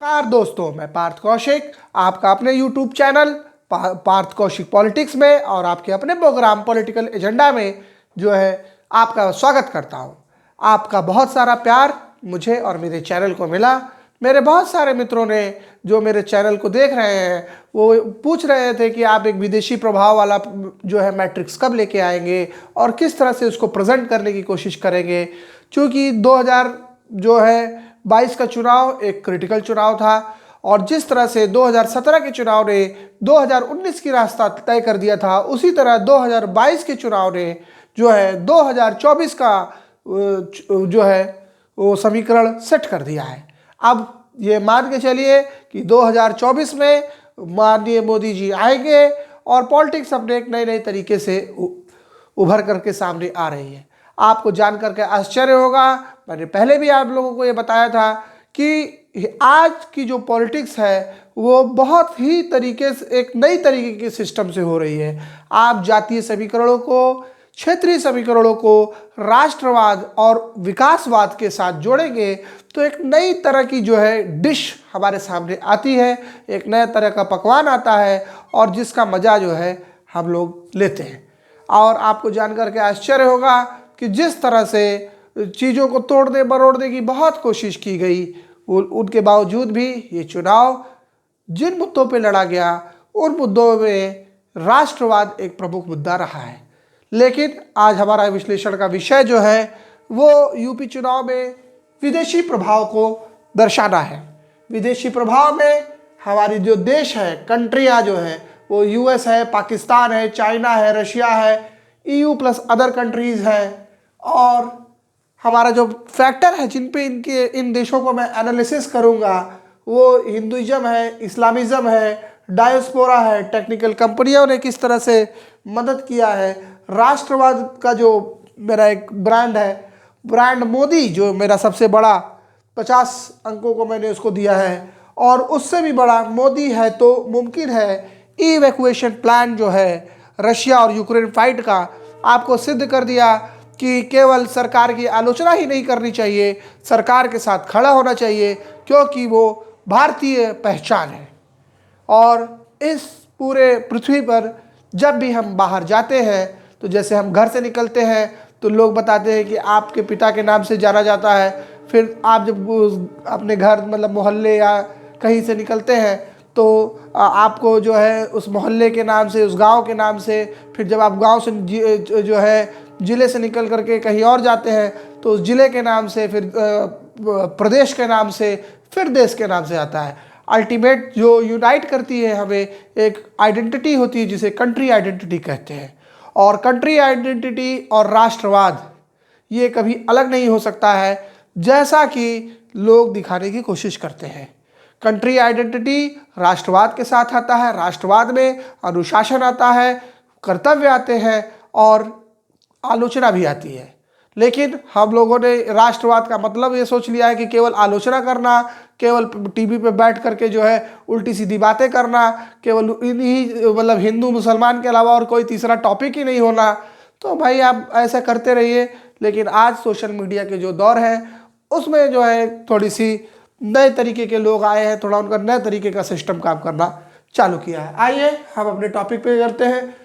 नमस्कार दोस्तों, मैं पार्थ कौशिक आपका अपने YouTube channel Parth Kaushik politics में और आपके अपने प्रोग्राम पॉलिटिकल एजेंडा में जो है आपका स्वागत करता हूं। आपका बहुत सारा प्यार मुझे और मेरे चैनल को मिला। मेरे बहुत सारे मित्रों ने जो मेरे चैनल को देख रहे हैं वो पूछ रहे थे कि आप एक विदेशी प्रभाव वाला जो है मैट्रिक्स कब लेके आएंगे और किस तरह से उसको प्रेजेंट करने की कोशिश करेंगे, क्योंकि 2022 का चुनाव एक क्रिटिकल चुनाव था और जिस तरह से 2017 के चुनाव ने 2019 की रास्ता तय कर दिया था, उसी तरह 2022 के चुनाव ने जो है 2024 का जो है वो समीकरण सेट कर दिया है। अब ये मान के चलिए कि 2024 में माननीय मोदी जी आएंगे और पॉलिटिक्स अपने एक नए तरीके से उभर करके सामने आ रही है। आपको जान करके आश्चर्य होगा, मैंने पहले भी आप लोगों को ये बताया था कि आज की जो पॉलिटिक्स है वो बहुत ही तरीके से एक नई तरीके के सिस्टम से हो रही है। आप जातीय समीकरणों को, क्षेत्रीय समीकरणों को राष्ट्रवाद और विकासवाद के साथ जोड़ेंगे तो एक नई तरह की जो है डिश हमारे सामने आती है, एक नया तरह का पकवान आता है और जिसका मज़ा जो है हम लोग लेते हैं। और आपको जानकर के आश्चर्य होगा कि जिस तरह से चीज़ों को तोड़ने मरोड़ने की बहुत कोशिश की गई, उनके बावजूद भी ये चुनाव जिन मुद्दों पे लड़ा गया उन मुद्दों में राष्ट्रवाद एक प्रमुख मुद्दा रहा है। लेकिन आज हमारा विश्लेषण का विषय जो है वो यूपी चुनाव में विदेशी प्रभाव को दर्शाना है। विदेशी प्रभाव में हमारी जो देश है, कंट्रियाँ जो है वो यूएस है, पाकिस्तान है, चाइना है, रशिया है, ईयू प्लस अदर कंट्रीज़ है। और हमारा जो फैक्टर है जिन पे इन देशों को मैं एनालिसिस करूँगा वो हिंदुइज्म है, इस्लामिज़म है, डायस्पोरा है, टेक्निकल कंपनियों ने किस तरह से मदद किया है, राष्ट्रवाद का जो मेरा एक ब्रांड है, ब्रांड मोदी जो मेरा सबसे बड़ा 50 अंकों को मैंने उसको दिया है, और उससे भी बड़ा मोदी है तो मुमकिन है इवैक्यूएशन प्लान जो है रशिया और यूक्रेन फाइट का आपको सिद्ध कर दिया कि केवल सरकार की आलोचना ही नहीं करनी चाहिए, सरकार के साथ खड़ा होना चाहिए, क्योंकि वो भारतीय पहचान है। और इस पूरे पृथ्वी पर जब भी हम बाहर जाते हैं तो जैसे हम घर से निकलते हैं तो लोग बताते हैं कि आपके पिता के नाम से जाना जाता है। फिर आप जब अपने घर मतलब मोहल्ले या कहीं से निकलते हैं तो आपको जो है उस मोहल्ले के नाम से, उस गांव के नाम से, फिर जब आप गांव से जो है ज़िले से निकल करके कहीं और जाते हैं तो उस ज़िले के नाम से, फिर प्रदेश के नाम से, फिर देश के नाम से आता है। अल्टीमेट जो यूनाइट करती है हमें एक आइडेंटिटी होती है जिसे कंट्री आइडेंटिटी कहते हैं। और कंट्री आइडेंटिटी और राष्ट्रवाद ये कभी अलग नहीं हो सकता है जैसा कि लोग दिखाने की कोशिश करते हैं। कंट्री आइडेंटिटी राष्ट्रवाद के साथ आता है, राष्ट्रवाद में अनुशासन आता है, कर्तव्य आते हैं और आलोचना भी आती है। लेकिन हम लोगों ने राष्ट्रवाद का मतलब ये सोच लिया है कि केवल आलोचना करना, केवल टीवी पे बैठ करके जो है उल्टी सीधी बातें करना, केवल इन्हीं मतलब हिंदू मुसलमान के अलावा और कोई तीसरा टॉपिक ही नहीं होना। तो भाई आप ऐसा करते रहिए, लेकिन आज सोशल मीडिया के जो दौर है उसमें जो है थोड़ी सी नए तरीके के लोग आए हैं, थोड़ा उनका नए तरीके का सिस्टम काम करना चालू किया है। आइए हम अपने टॉपिक पे करते हैं।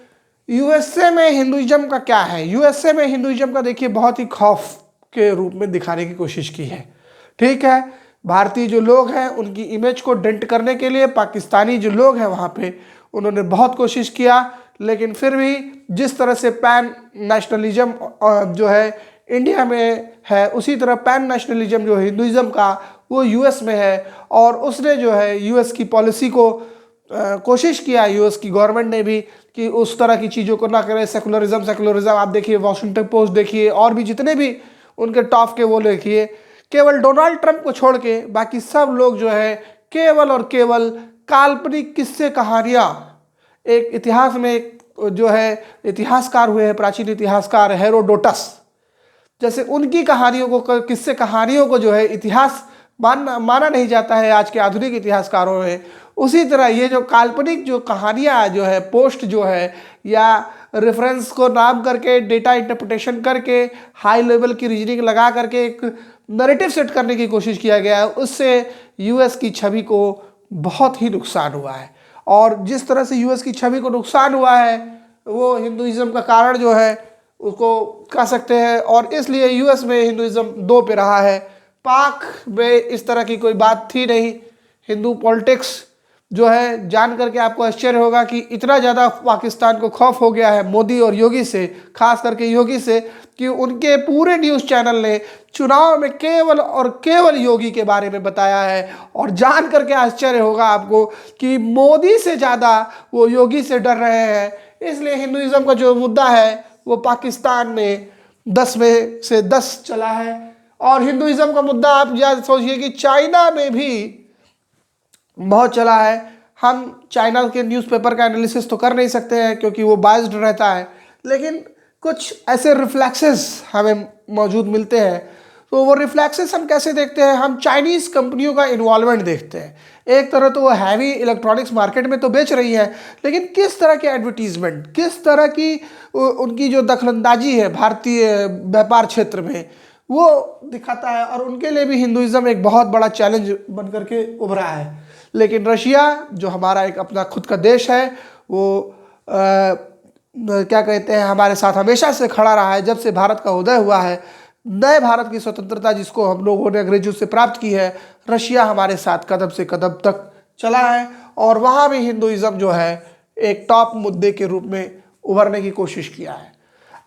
यूएसए में हिंदुइज्म का क्या है। यूएसए में हिंदुइज्म का देखिए बहुत ही खौफ के रूप में दिखाने की कोशिश की है। ठीक है, भारतीय जो लोग हैं उनकी इमेज को डेंट करने के लिए पाकिस्तानी जो लोग हैं वहाँ पे उन्होंने बहुत कोशिश किया, लेकिन फिर भी जिस तरह से पैन नेशनलिज्म जो है इंडिया में है, उसी तरह पैन नेशनलिज्म जो हिंदुइज्म का वो यूएस में है। और उसने जो है यूएस की पॉलिसी को कोशिश किया, यूएस की गवर्नमेंट ने भी, कि उस तरह की चीज़ों को ना करें। सेकुलरिज्म आप देखिए, वॉशिंगटन पोस्ट देखिए, और भी जितने भी उनके टॉप के वो देखिए, केवल डोनाल्ड ट्रंप को छोड़ के बाकी सब लोग जो है केवल और केवल काल्पनिक किस्से कहानियाँ। एक इतिहास में एक जो है इतिहासकार हुए हैं, प्राचीन इतिहासकार हेरोडोटस, जैसे उनकी कहानियों को, किस्से कहानियों को जो है इतिहास माना नहीं जाता है आज के आधुनिक इतिहासकारों में, उसी तरह ये जो काल्पनिक जो कहानियाँ जो है, पोस्ट जो है, या रेफरेंस को नाम करके डेटा इंटरप्रिटेशन करके हाई लेवल की रीजनिंग लगा करके एक नैरेटिव सेट करने की कोशिश किया गया है, उससे यूएस की छवि को बहुत ही नुकसान हुआ है। और जिस तरह से यूएस की छवि को नुकसान हुआ है वो हिंदुइज्म का कारण जो है उसको कह सकते हैं। और इसलिए यूएस में हिंदुइज्म दो पे रहा है। पाक में इस तरह की कोई बात थी नहीं। हिंदू पॉलिटिक्स जो है जान करके आपको आश्चर्य होगा कि इतना ज़्यादा पाकिस्तान को खौफ हो गया है मोदी और योगी से, खास करके योगी से, कि उनके पूरे न्यूज़ चैनल ने चुनाव में केवल और केवल योगी के बारे में बताया है। और जान करके आश्चर्य होगा आपको कि मोदी से ज़्यादा वो योगी से डर रहे हैं। इसलिए हिंदुइज्म का जो मुद्दा है वो पाकिस्तान में 10 में से 10 चला है। और हिंदुइज्म का मुद्दा आप याद सोचिए कि चाइना में भी बहुत चला है। हम चाइना के न्यूज़पेपर का एनालिसिस तो कर नहीं सकते हैं क्योंकि वो बायस्ड रहता है, लेकिन कुछ ऐसे रिफ्लेक्सेस हमें मौजूद मिलते हैं। तो वो रिफ्लेक्सेस हम कैसे देखते हैं? हम चाइनीज़ कंपनियों का इन्वॉल्वमेंट देखते हैं। एक तरह तो वो हैवी इलेक्ट्रॉनिक्स मार्केट में तो बेच रही है, लेकिन किस तरह के एडवर्टीजमेंट, किस तरह की उनकी जो दखलंदाजी है भारतीय व्यापार क्षेत्र में, वो दिखाता है। और उनके लिए भी हिंदुइज्म एक बहुत बड़ा चैलेंज बन करके उभरा है। लेकिन रशिया जो हमारा एक अपना खुद का देश है, वो क्या कहते हैं, हमारे साथ हमेशा से खड़ा रहा है। जब से भारत का उदय हुआ है, नए भारत की स्वतंत्रता जिसको हम लोगों ने अंग्रेजों से प्राप्त की है, रशिया हमारे साथ कदम से कदम तक चला है। और वहाँ भी हिंदुइज्म जो है एक टॉप मुद्दे के रूप में उभरने की कोशिश किया है।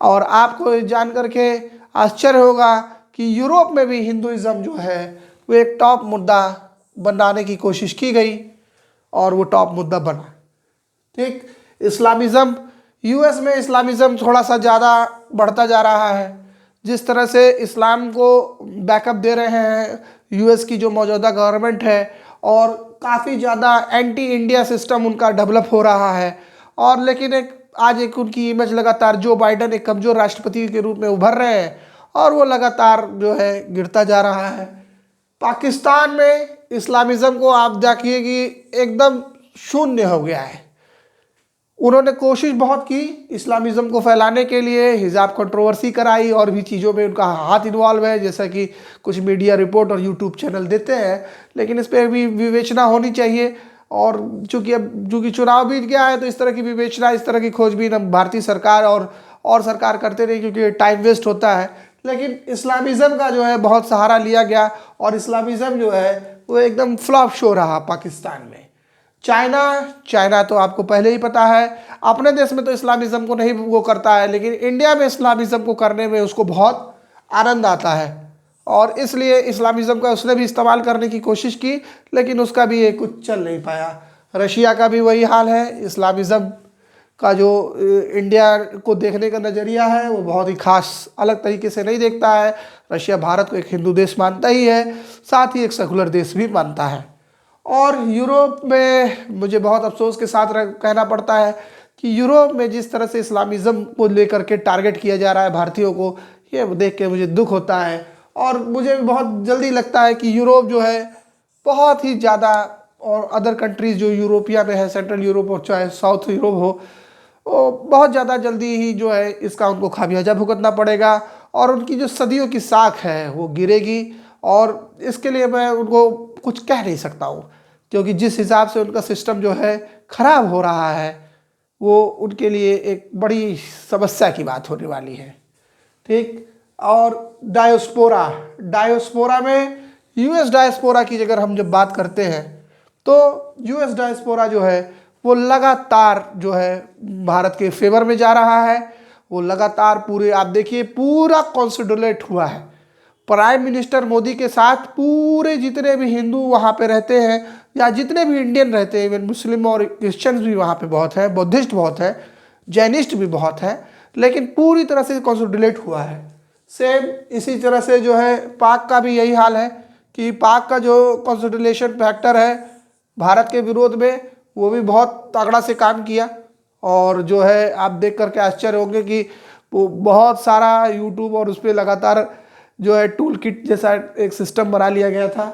और आपको जान करके आश्चर्य होगा कि यूरोप में भी हिंदुइज्म जो है वो एक टॉप मुद्दा बनाने की कोशिश की गई और वो टॉप मुद्दा बना। ठीक, इस्लामिज़म, यूएस में इस्लामिज़म थोड़ा सा ज़्यादा बढ़ता जा रहा है। जिस तरह से इस्लाम को बैकअप दे रहे हैं यूएस की जो मौजूदा गवर्नमेंट है, और काफ़ी ज़्यादा एंटी इंडिया सिस्टम उनका डेवलप हो रहा है। और लेकिन आज उनकी इमेज लगातार, जो बाइडन एक कमज़ोर राष्ट्रपति के रूप में उभर रहे हैं और वो लगातार जो है गिरता जा रहा है। पाकिस्तान में इस्लामिज़म को आप देखिए कि एकदम शून्य हो गया है। उन्होंने कोशिश बहुत की इस्लामिज़म को फैलाने के लिए, हिजाब कंट्रोवर्सी कराई और भी चीज़ों में उनका हाथ इन्वॉल्व है, जैसा कि कुछ मीडिया रिपोर्ट और यूट्यूब चैनल देते हैं। लेकिन इस पर भी विवेचना होनी चाहिए। और चूँकि चुनाव बीत गया है तो इस तरह की विवेचना, इस तरह की खोजबीन हम भारतीय सरकार और सरकार करते नहीं, क्योंकि टाइम वेस्ट होता है। लेकिन इस्लामिज़म का जो है बहुत सहारा लिया गया और इस्लामिज़म जो है वो एकदम फ्लॉप शो रहा पाकिस्तान में। चाइना तो आपको पहले ही पता है, अपने देश में तो इस्लामिज़म को नहीं वो करता है, लेकिन इंडिया में इस्लामिज़म को करने में उसको बहुत आनंद आता है। और इसलिए इस्लामिज़म का उसने भी इस्तेमाल करने की कोशिश की, लेकिन उसका भी ये कुछ चल नहीं पाया। रशिया का भी वही हाल है। इस्लामिज़म का जो इंडिया को देखने का नज़रिया है वो बहुत ही खास अलग तरीके से नहीं देखता है। रशिया भारत को एक हिंदू देश मानता ही है, साथ ही एक सेकुलर देश भी मानता है। और यूरोप में मुझे बहुत अफसोस के साथ कहना पड़ता है कि यूरोप में जिस तरह से इस्लामिज़म को लेकर के टारगेट किया जा रहा है भारतीयों को, ये देख के मुझे दुख होता है। और मुझे बहुत जल्दी लगता है कि यूरोप जो है बहुत ही ज़्यादा, और अदर कंट्रीज़ जो यूरोपिया में है, सेंट्रल यूरोप हो चाहे साउथ यूरोप हो, वो बहुत ज़्यादा जल्दी ही जो है इसका उनको खामियाजा भुगतना पड़ेगा और उनकी जो सदियों की साख है वो गिरेगी। और इसके लिए मैं उनको कुछ कह नहीं सकता हूँ, क्योंकि जिस हिसाब से उनका सिस्टम जो है ख़राब हो रहा है वो उनके लिए एक बड़ी समस्या की बात होने वाली है। ठीक, और डायस्पोरा में यूएस डायस्पोरा की अगर हम जब बात करते हैं तो यूएस डायस्पोरा जो है वो लगातार जो है भारत के फेवर में जा रहा है। वो लगातार पूरे, आप देखिए, पूरा कॉन्सोलिडेट हुआ है। प्राइम मिनिस्टर मोदी के साथ पूरे जितने भी हिंदू वहाँ पे रहते हैं या जितने भी इंडियन रहते हैं, इवन मुस्लिम और क्रिश्चियंस भी वहाँ पे बहुत है, बुद्धिस्ट बहुत है, जैनिस्ट भी बहुत है, लेकिन पूरी तरह से कॉन्सोलिडेट हुआ है। सेम इसी तरह से जो है पाक का भी यही हाल है कि पाक का जो कॉन्सोलिडेशन फैक्टर है भारत के विरोध में, वो भी बहुत तगड़ा से काम किया। और जो है आप देख करके आश्चर्य होंगे कि वो बहुत सारा यूट्यूब और उस पर लगातार जो है टूल किट जैसा एक सिस्टम बना लिया गया था।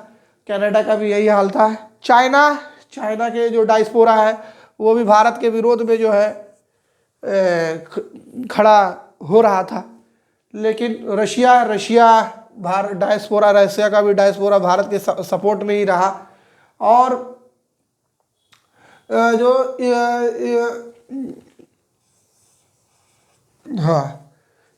कनाडा का भी यही हाल था। चाइना के जो डायस्पोरा है वो भी भारत के विरोध में जो है खड़ा हो रहा था। लेकिन रशिया डायस्पोरा, रशिया का भी डायस्पोरा भारत के सपोर्ट में ही रहा। और जो हाँ,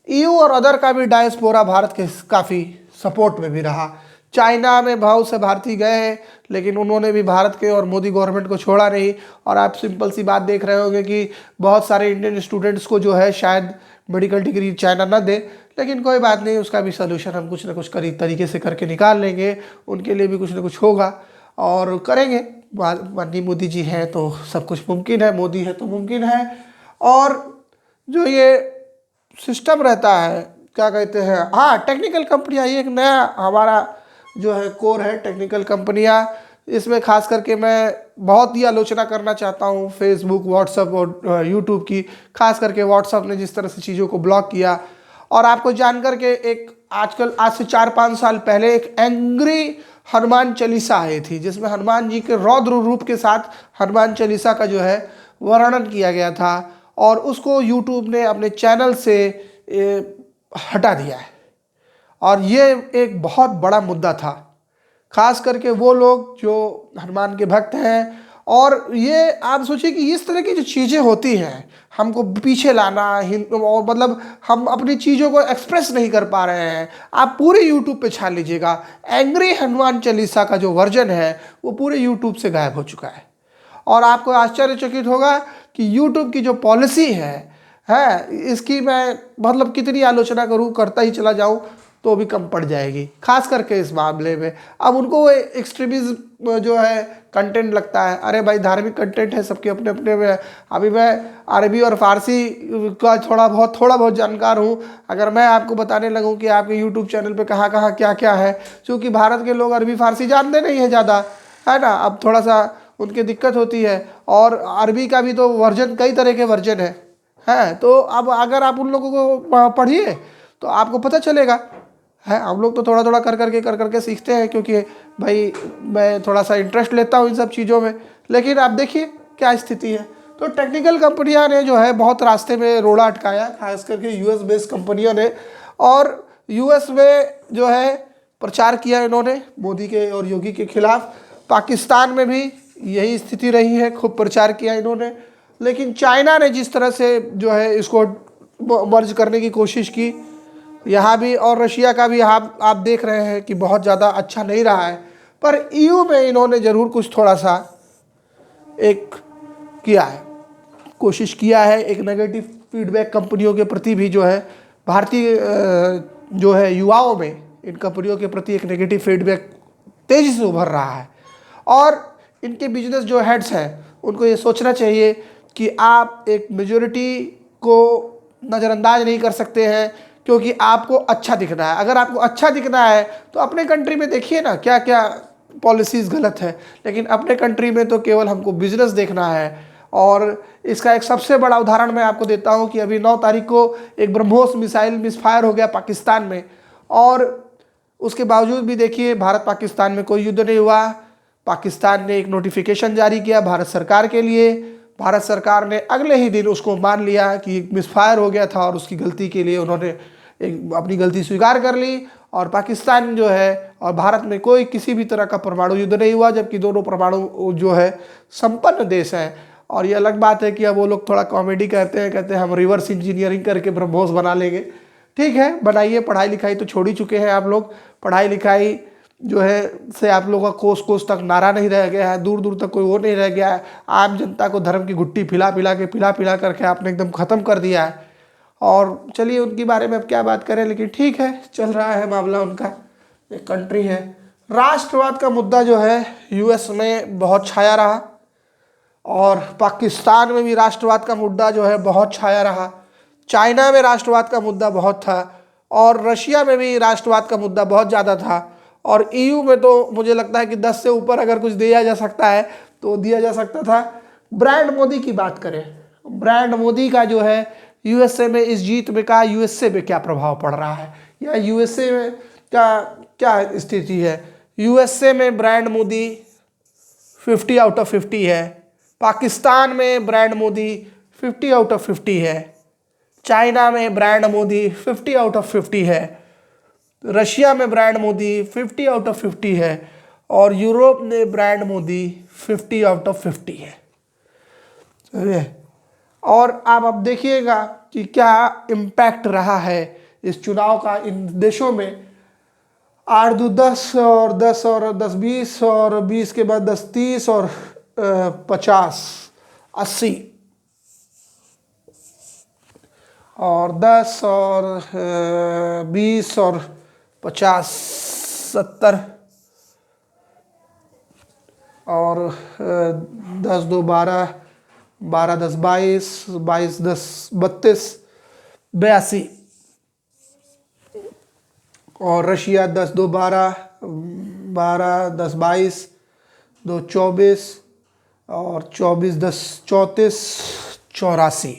ईयू और अदर का भी डायस्पोरा भारत के काफ़ी सपोर्ट में भी रहा। चाइना में बहुत से भारतीय गए हैं, लेकिन उन्होंने भी भारत के और मोदी गवर्नमेंट को छोड़ा नहीं। और आप सिंपल सी बात देख रहे होंगे कि बहुत सारे इंडियन स्टूडेंट्स को जो है शायद मेडिकल डिग्री चाइना ना दे, लेकिन कोई बात नहीं, उसका भी सोल्यूशन हम कुछ ना कुछ तरीके से करके निकाल लेंगे। उनके लिए भी कुछ ना कुछ होगा और करेंगे। माननीय मोदी जी हैं तो सब कुछ मुमकिन है, मोदी है तो मुमकिन है। और जो ये सिस्टम रहता है, क्या कहते हैं, हाँ, टेक्निकल कंपनियाँ, ये एक नया हमारा जो है कोर है, टेक्निकल कंपनियाँ। इसमें खास करके मैं बहुत ही आलोचना करना चाहता हूँ फेसबुक, व्हाट्सएप और यूट्यूब की। खास करके व्हाट्सएप ने जिस तरह से चीज़ों को ब्लॉक किया। और आपको जान करके एक आज से 4-5 साल पहले एक एंग्री हनुमान चालीसा आई थी, जिसमें हनुमान जी के रौद्र रूप के साथ हनुमान चालीसा का जो है वर्णन किया गया था, और उसको यूट्यूब ने अपने चैनल से हटा दिया है। और ये एक बहुत बड़ा मुद्दा था, खास करके वो लोग जो हनुमान के भक्त हैं। और ये आप सोचिए कि इस तरह की जो चीज़ें होती हैं, हमको पीछे लाना, और मतलब हम अपनी चीज़ों को एक्सप्रेस नहीं कर पा रहे हैं। आप पूरे यूट्यूब पे छान लीजिएगा, एंग्री हनुमान चालीसा का जो वर्जन है वो पूरे यूट्यूब से गायब हो चुका है। और आपको आश्चर्यचकित होगा कि यूट्यूब की जो पॉलिसी है इसकी मैं मतलब कितनी आलोचना करता ही चला जाऊं तो भी कम पड़ जाएगी, खास करके इस मामले में। अब उनको वो एक्सट्रीमिज्म जो है कंटेंट लगता है। अरे भाई, धार्मिक कंटेंट है, सबके अपने अपने में। अभी मैं अरबी और फारसी का थोड़ा बहुत जानकार हूँ। अगर मैं आपको बताने लगूँ कि आपके यूट्यूब चैनल पे कहाँ कहाँ क्या क्या है, क्योंकि भारत के लोग अरबी फारसी जानते नहीं है ज़्यादा, है ना। अब थोड़ा सा उनकी दिक्कत होती है। और अरबी का भी तो वर्जन, कई तरह के वर्जन है। तो अब अगर आप उन लोगों को पढ़िए तो आपको पता चलेगा। है, हम लोग तो थोड़ा थोड़ा कर करके सीखते हैं, क्योंकि भाई मैं थोड़ा सा इंटरेस्ट लेता हूँ इन सब चीज़ों में। लेकिन आप देखिए क्या स्थिति है। तो टेक्निकल कंपनियां ने जो है बहुत रास्ते में रोड़ा अटकाया, खास करके यूएस बेस्ड कंपनियों ने। और यूएस में जो है प्रचार किया इन्होंने मोदी के और योगी के खिलाफ। पाकिस्तान में भी यही स्थिति रही है, खूब प्रचार किया इन्होंने। लेकिन चाइना ने जिस तरह से जो है इसको मर्ज करने की कोशिश की यहाँ भी, और रशिया का भी आप देख रहे हैं कि बहुत ज़्यादा अच्छा नहीं रहा है। पर ईयू में इन्होंने ज़रूर कुछ थोड़ा सा एक किया है, कोशिश किया है। एक नेगेटिव फीडबैक कंपनियों के प्रति भी जो है भारतीय जो है युवाओं में इन कंपनियों के प्रति एक नेगेटिव फीडबैक तेज़ी से उभर रहा है। और इनके बिजनेस जो हेड्स हैं उनको ये सोचना चाहिए कि आप एक मेजॉरिटी को नज़रअंदाज नहीं कर सकते हैं, क्योंकि आपको अच्छा दिखना है। अगर आपको अच्छा दिखना है तो अपने कंट्री में देखिए ना क्या क्या पॉलिसीज़ गलत है, लेकिन अपने कंट्री में तो केवल हमको बिजनेस देखना है। और इसका एक सबसे बड़ा उदाहरण मैं आपको देता हूं कि अभी 9 तारीख को एक ब्रह्मोस मिसाइल मिसफायर हो गया पाकिस्तान में, और उसके बावजूद भी देखिए भारत पाकिस्तान में कोई युद्ध नहीं हुआ। पाकिस्तान ने एक नोटिफिकेशन जारी किया भारत सरकार के लिए। भारत सरकार ने अगले ही दिन उसको मान लिया कि मिसफायर हो गया था, और उसकी गलती के लिए उन्होंने अपनी गलती स्वीकार कर ली। और पाकिस्तान जो है और भारत में कोई किसी भी तरह का परमाणु युद्ध नहीं हुआ, जबकि दोनों परमाणु जो है संपन्न देश हैं। और ये अलग बात है कि अब वो लोग थोड़ा कॉमेडी कहते हैं हम रिवर्स इंजीनियरिंग करके ब्रह्मोस बना लेंगे। ठीक है, बनाइए। पढ़ाई लिखाई तो छोड़ ही चुके हैं आप लोग। पढ़ाई लिखाई जो है से आप लोगों का कोस तक नारा नहीं रह गया है, दूर दूर तक कोई वो नहीं रह गया है। आम जनता को धर्म की घुट्टी पिला पिला करके आपने एकदम ख़त्म कर दिया है। और चलिए उनके बारे में अब क्या बात करें, लेकिन ठीक है, चल रहा है मामला उनका, एक कंट्री है। राष्ट्रवाद का मुद्दा जो है यूएस में बहुत छाया रहा, और पाकिस्तान में भी राष्ट्रवाद का मुद्दा जो है बहुत छाया रहा। चाइना में राष्ट्रवाद का मुद्दा बहुत था, और रशिया में भी राष्ट्रवाद का मुद्दा बहुत ज़्यादा था। और ईयू में तो मुझे लगता है कि 10 से ऊपर अगर कुछ दिया जा सकता है तो दिया जा सकता था। ब्रांड मोदी की बात करें, ब्रांड मोदी का जो है यूएसए में इस जीत में का यूएसए में क्या प्रभाव पड़ रहा है, या यूएसए में क्या स्थिति है। यूएसए में ब्रांड मोदी 50 आउट ऑफ 50 है। पाकिस्तान में ब्रांड मोदी 50 आउट ऑफ 50 है। चाइना में ब्रांड मोदी 50 आउट ऑफ 50 है। रशिया में ब्रांड मोदी 50 आउट ऑफ 50 है और यूरोप में ब्रांड मोदी 50 आउट ऑफ 50 है। और आप अब देखिएगा कि क्या इम्पैक्ट रहा है इस चुनाव का इन देशों में। 8 2 10 और 10 और 10 20 और 20 के बाद 10 30 और 50 80 और 10 और 20 और 50 70 और 10 2 12 12 10 22 22 10 32 82 और रशिया 10 2 12 12 10 22 2 24 और 24 10 34 84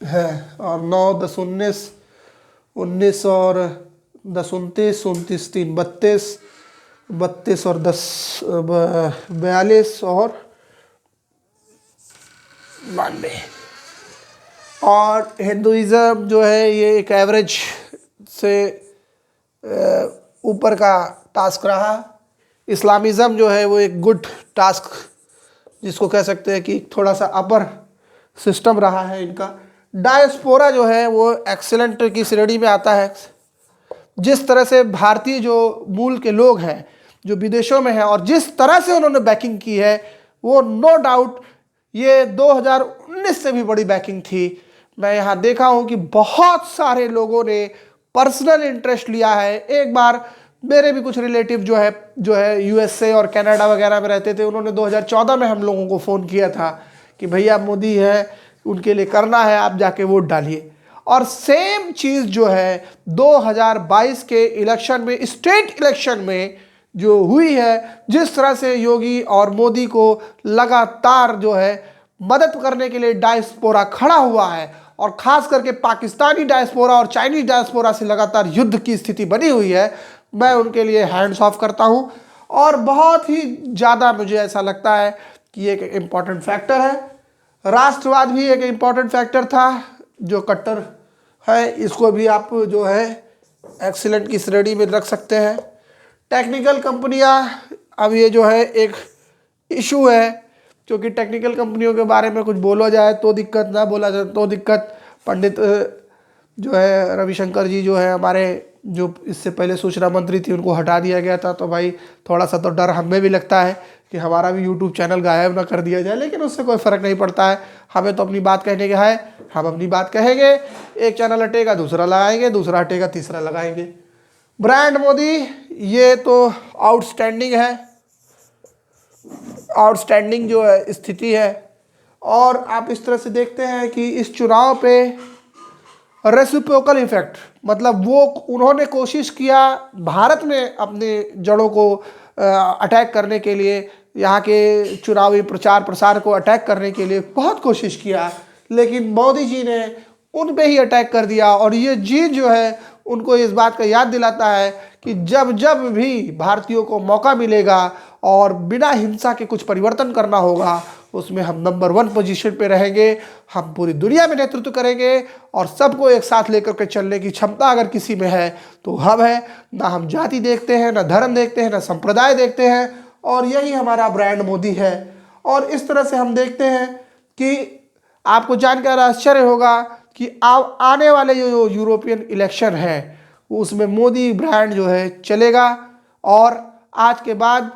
है और 9 10 19 19 और 10 29 29 3 32 32 और 10 42 और 92। और हिंदुइज़्म जो है ये एक एवरेज से ऊपर का टास्क रहा। इस्लामिज़्म जो है वो एक गुड टास्क जिसको कह सकते हैं कि थोड़ा सा अपर सिस्टम रहा है इनका। डायस्पोरा जो है वो एक्सीलेंट की श्रेणी में आता है। जिस तरह से भारतीय जो मूल के लोग हैं जो विदेशों में हैं और जिस तरह से उन्होंने बैकिंग की है वो नो डाउट ये 2019 से भी बड़ी बैकिंग थी। मैं यहाँ देखा हूँ कि बहुत सारे लोगों ने पर्सनल इंटरेस्ट लिया है। एक बार मेरे भी कुछ रिलेटिव जो है यूएसए और कनाडा वगैरह में रहते थे, उन्होंने 2014 में हम लोगों को फ़ोन किया था कि भैया मोदी है, उनके लिए करना है, आप जाके वोट डालिए। और सेम चीज़ जो है 2022 के इलेक्शन में, स्टेट इलेक्शन में जो हुई है, जिस तरह से योगी और मोदी को लगातार जो है मदद करने के लिए डायस्पोरा खड़ा हुआ है और ख़ास करके पाकिस्तानी डायस्पोरा और चाइनीज डायस्पोरा से लगातार युद्ध की स्थिति बनी हुई है, मैं उनके लिए हैंड्स ऑफ करता हूं। और बहुत ही ज़्यादा मुझे ऐसा लगता है कि एक इम्पॉर्टेंट फैक्टर है। राष्ट्रवाद भी एक इम्पॉर्टेंट फैक्टर था जो कट्टर है, इसको भी आप जो है एक्सीलेंट की श्रेणी में रख सकते हैं। टेक्निकल कंपनियां, अब ये जो है एक इशू है क्योंकि टेक्निकल कंपनियों के बारे में कुछ बोला जाए तो दिक्कत, ना बोला जाए तो दिक्कत। पंडित जो है रविशंकर जी जो है हमारे, जो इससे पहले सूचना मंत्री थी, उनको हटा दिया गया था। तो भाई थोड़ा सा तो डर हमें भी लगता है कि हमारा भी यूट्यूब चैनल गायब ना कर दिया जाए, लेकिन उससे कोई फ़र्क नहीं पड़ता है। हमें तो अपनी बात कहने का है, हम अपनी बात कहेंगे। एक चैनल हटेगा दूसरा लगाएंगे, दूसरा हटेगा तीसरा लगाएंगे। ब्रांड मोदी ये तो आउटस्टैंडिंग है, आउटस्टैंडिंग जो है स्थिति है। और आप इस तरह से देखते हैं कि इस चुनाव पे रेसिप्रोकल इफेक्ट, मतलब वो उन्होंने कोशिश किया भारत में अपने जड़ों को अटैक करने के लिए, यहाँ के चुनावी प्रचार प्रसार को अटैक करने के लिए बहुत कोशिश किया, लेकिन मोदी जी ने उन पे ही अटैक कर दिया। और ये जीत जो है उनको इस बात का याद दिलाता है कि जब जब भी भारतीयों को मौका मिलेगा और बिना हिंसा के कुछ परिवर्तन करना होगा, उसमें हम नंबर 1 पोजीशन पे रहेंगे। हम पूरी दुनिया में नेतृत्व करेंगे और सबको एक साथ लेकर के चलने की क्षमता अगर किसी में है तो हम है। ना हम जाति देखते हैं, ना धर्म देखते हैं, ना संप्रदाय देखते हैं, और यही हमारा ब्रांड मोदी है। और इस तरह से हम देखते हैं कि आपको जानकर आश्चर्य होगा कि आने वाले जो यूरोपियन इलेक्शन है उसमें मोदी ब्रांड जो है चलेगा। और आज के बाद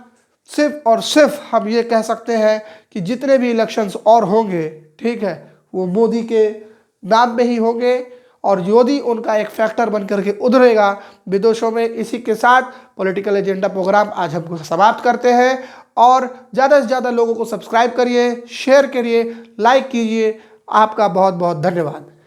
सिर्फ और सिर्फ हम ये कह सकते हैं कि जितने भी इलेक्शंस और होंगे, ठीक है, वो मोदी के नाम में ही होंगे और मोदी उनका एक फैक्टर बन करके उभरेगा विदेशों में। इसी के साथ पॉलिटिकल एजेंडा प्रोग्राम आज हम समाप्त करते हैं। और ज़्यादा से ज़्यादा लोगों को सब्सक्राइब करिए, शेयर करिए, लाइक कीजिए। आपका बहुत बहुत धन्यवाद।